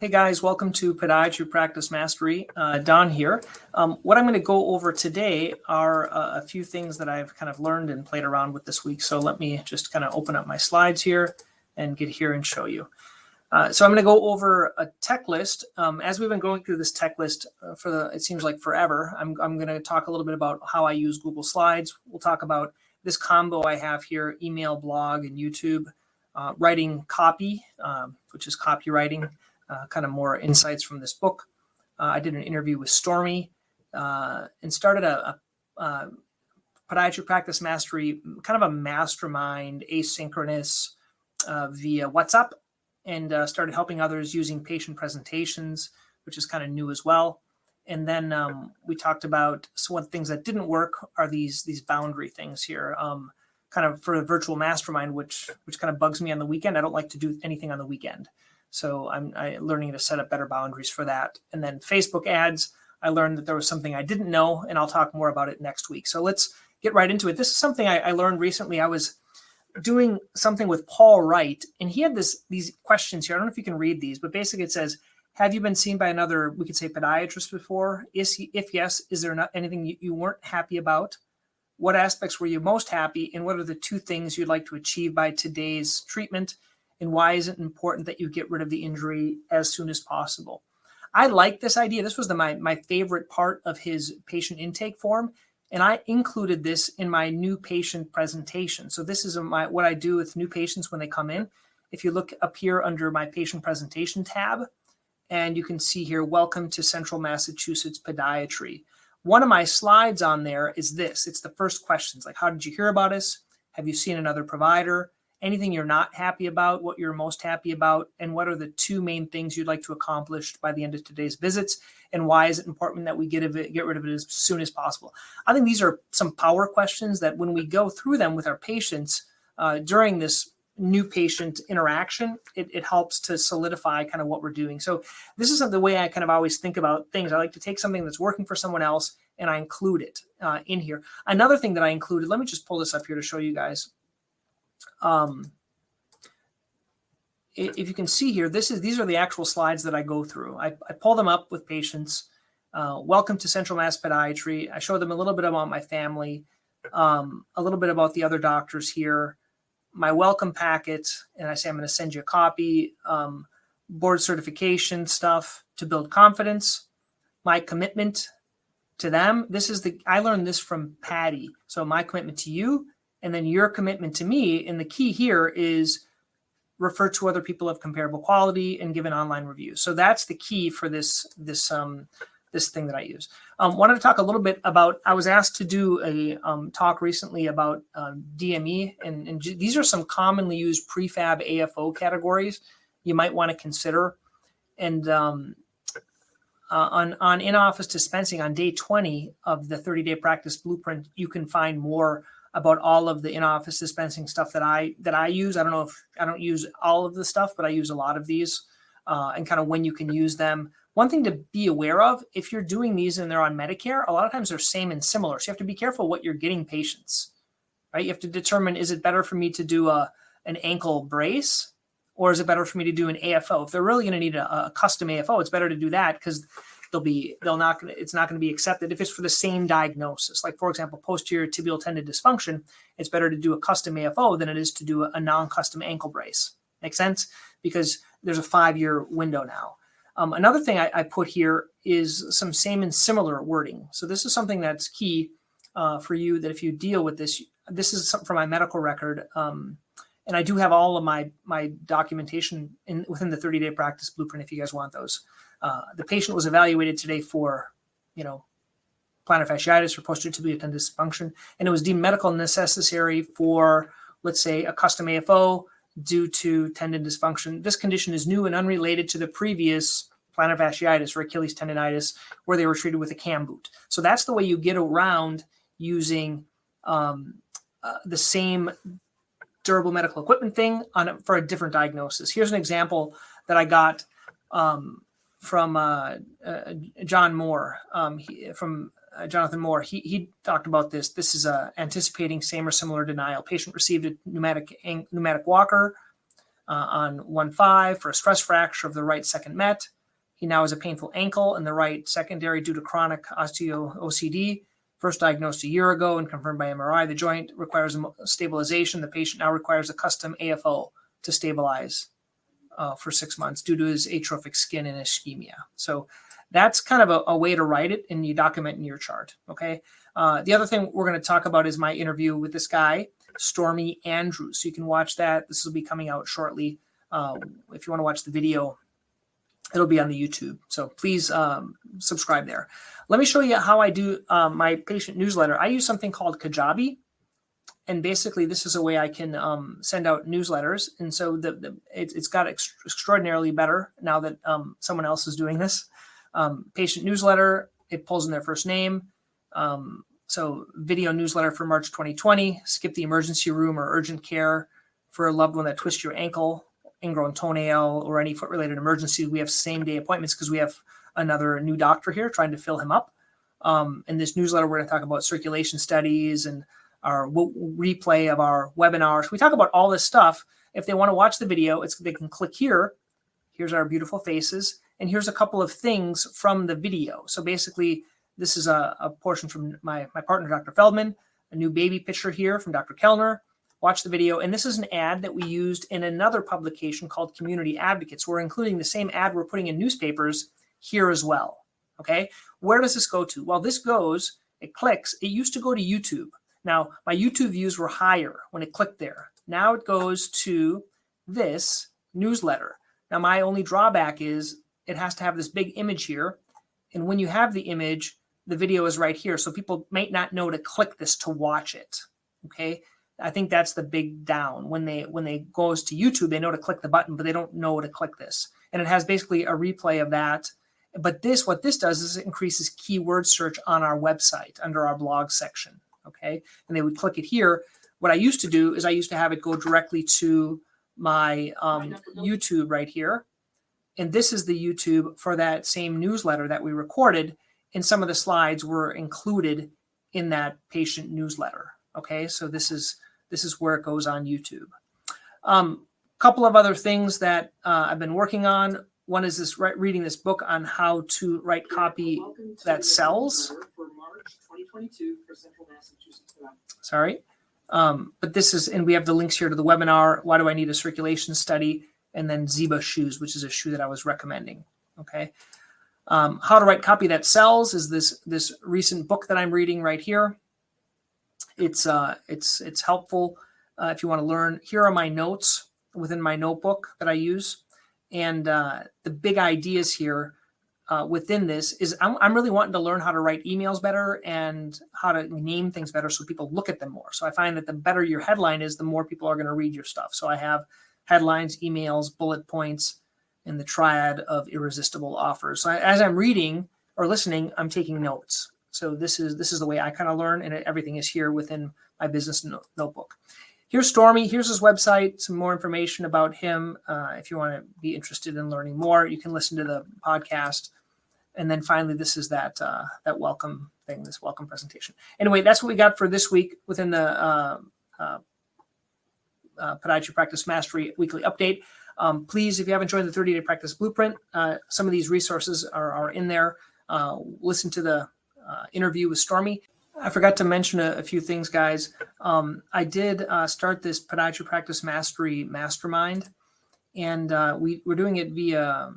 Hey guys, welcome to Podiatry Practice Mastery. Don here. What I'm going to go over today are a few things that I've kind of learned and played around with this week. So let me just kind of open up my slides here and get here and show you. So I'm going to go over a tech list. As we've been going through this tech list it seems like forever, I'm going to talk a little bit about how I use Google Slides. We'll talk about this combo I have here, email, blog, and YouTube, writing copy, which is copywriting. Kind of more insights from this book. I did an interview with Stormy and started a Podiatry Practice Mastery, kind of a mastermind, asynchronous via WhatsApp, and started helping others using patient presentations, which is kind of new as well. And then we talked about one things that didn't work are these boundary things here. Kind of for a virtual mastermind, which kind of bugs me on the weekend. I don't like to do anything on the weekend. So I'm learning to set up better boundaries for that. And then Facebook ads, I learned that there was something I didn't know, and I'll talk more about it next week. So let's get right into it. This is something I learned recently. I was doing something with Paul Wright, and he had these questions here. I don't know if you can read these, but basically it says, have you been seen by another, we could say podiatrist before? If yes, is there not anything you weren't happy about? What aspects were you most happy? And what are the two things you'd like to achieve by today's treatment? And why is it important that you get rid of the injury as soon as possible? I like this idea. This was my favorite part of his patient intake form. And I included this in my new patient presentation. So this is what I do with new patients when they come in. If you look up here under my patient presentation tab, and you can see here, welcome to Central Massachusetts Podiatry. One of my slides on there is this. It's the first questions, like how did you hear about us? Have you seen another provider? Anything you're not happy about, what you're most happy about, and what are the two main things you'd like to accomplish by the end of today's visits, and why is it important that we get rid of it as soon as possible? I think these are some power questions that when we go through them with our patients during this new patient interaction, it helps to solidify kind of what we're doing. So this is the way I kind of always think about things. I like to take something that's working for someone else and I include it in here. Another thing that I included, let me just pull this up here to show you guys. If you can see here, these are the actual slides that I go through. I pull them up with patients. Welcome to Central Mass Podiatry. I show them a little bit about my family, a little bit about the other doctors here, my welcome packet, and I say I'm going to send you a copy, board certification stuff to build confidence, my commitment to them. I learned this from Patty. So my commitment to you, and then your commitment to me. And the key here is refer to other people of comparable quality and give an online review. So that's the key for this thing that I use. Wanted to talk a little bit about, I was asked to do a talk recently about DME, and these are some commonly used prefab AFO categories you might want to consider. And on in-office dispensing on day 20 of the 30-day practice blueprint, you can find more about all of the in-office dispensing stuff that I use. I don't use all of the stuff, but I use a lot of these and kind of when you can use them. One thing to be aware of, if you're doing these and they're on Medicare, a lot of times they're same and similar. So you have to be careful what you're getting patients, right? You have to determine, is it better for me to do an ankle brace, or is it better for me to do an AFO? If they're really going to need a custom AFO, it's better to do that because it's not going to be accepted if it's for the same diagnosis. Like, for example, posterior tibial tendon dysfunction, it's better to do a custom AFO than it is to do a non-custom ankle brace. Make sense? Because there's a 5-year window now. Another thing I put here is some same and similar wording. So this is something that's key for you, that if you deal with this is from my medical record. And I do have all of my documentation within the 30-day practice blueprint if you guys want those. The patient was evaluated today for, plantar fasciitis or posterior tibial tendon dysfunction, and it was deemed medical necessary for, let's say, a custom AFO due to tendon dysfunction. This condition is new and unrelated to the previous plantar fasciitis or Achilles tendonitis where they were treated with a cam boot. So that's the way you get around using the same durable medical equipment thing for a different diagnosis. Here's an example that I got from John Moore, from Jonathan Moore. He talked about this. This is anticipating same or similar denial. Patient received a pneumatic walker. on 1/5 for a stress fracture of the right second met. He now has a painful ankle in the right secondary due to chronic osteo-OCD. First diagnosed a year ago and confirmed by MRI. The joint requires stabilization. The patient now requires a custom AFO to stabilize for 6 months due to his atrophic skin and ischemia. So that's kind of a way to write it, and you document in your chart. Okay. The other thing we're going to talk about is my interview with this guy, Stormy Andrews. So you can watch that. This will be coming out shortly. If you want to watch the video, it'll be on the YouTube. So please subscribe there. Let me show you how I do my patient newsletter. I use something called Kajabi. And basically, this is a way I can send out newsletters. And so it's got extraordinarily better now that someone else is doing this. Patient newsletter, it pulls in their first name. So video newsletter for March 2020, skip the emergency room or urgent care for a loved one that twists your ankle, ingrown toenail, or any foot-related emergency. We have same-day appointments because we have another new doctor here trying to fill him up. In this newsletter, we're going to talk about circulation studies and our replay of our webinar. So we talk about all this stuff. If they want to watch the video, they can click here. Here's our beautiful faces. And here's a couple of things from the video. So basically, this is a portion from my partner, Dr. Feldman, a new baby picture here from Dr. Kellner. Watch the video. And this is an ad that we used in another publication called Community Advocates. We're including the same ad we're putting in newspapers here as well. Okay. Where does this go to? Well, it clicks. It used to go to YouTube. Now, my YouTube views were higher when it clicked there. Now it goes to this newsletter. Now, my only drawback is it has to have this big image here. And when you have the image, the video is right here. So people might not know to click this to watch it. Okay. I think that's the big down. When they goes to YouTube, they know to click the button, but they don't know to click this. And it has basically a replay of that. But what this does is it increases keyword search on our website under our blog section. Okay. And they would click it here. What I used to do is I used to have it go directly to my YouTube right here. And this is the YouTube for that same newsletter that we recorded. And some of the slides were included in that patient newsletter. Okay. So this is where it goes on YouTube. Couple of other things that I've been working on. One is reading this book on how to write copy that sells. Sorry. But this is, and we have the links here to the webinar. Why do I need a circulation study? And then Ziba shoes, which is a shoe that I was recommending. Okay. How to write copy that sells is this recent book that I'm reading right here. It's helpful if you want to learn. Here are my notes within my notebook that I use. And the big ideas here within this is I'm really wanting to learn how to write emails better and how to name things better so people look at them more. So I find that the better your headline is, the more people are going to read your stuff. So I have headlines, emails, bullet points, and the triad of irresistible offers. So as I'm reading or listening, I'm taking notes. So this is the way I kind of learn, and everything is here within my business notebook. Here's Stormy. Here's his website. Some more information about him. If you want to be interested in learning more, you can listen to the podcast. And then finally, this is that welcome thing, this welcome presentation. Anyway, that's what we got for this week within the Podiatry Practice Mastery Weekly Update. Please, if you haven't joined the 30-Day Practice Blueprint, some of these resources are in there. Listen to the interview with Stormy. I forgot to mention a few things, guys. I did start this Podiatry Practice Mastery Mastermind, and we're doing it via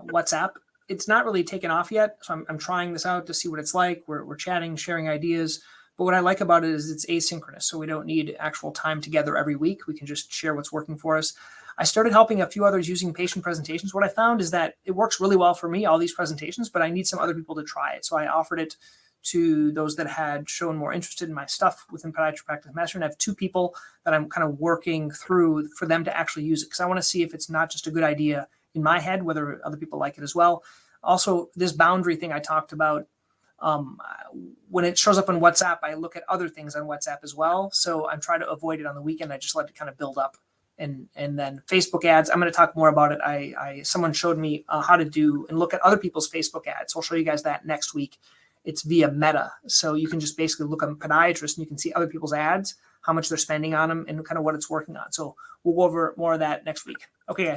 WhatsApp. It's not really taken off yet, so I'm trying this out to see what it's like. We're chatting, sharing ideas. But what I like about it is it's asynchronous, so we don't need actual time together every week. We can just share what's working for us. I started helping a few others using patient presentations. What I found is that it works really well for me, all these presentations, but I need some other people to try it. So I offered it to those that had shown more interested in my stuff within Podiatry Practice Mastery. And I have 2 people that I'm kind of working through for them to actually use it, because I want to see if it's not just a good idea in my head, whether other people like it as well. Also, this boundary thing I talked about, when it shows up on WhatsApp, I look at other things on WhatsApp as well. So I'm trying to avoid it on the weekend. I just let it kind of build up. And then Facebook ads, I'm going to talk more about it. Someone showed me how to do and look at other people's Facebook ads. So I'll show you guys that next week. It's via Meta. So you can just basically look on Podiatrist and you can see other people's ads, how much they're spending on them, and kind of what it's working on. So we'll go over more of that next week. Okay, guys.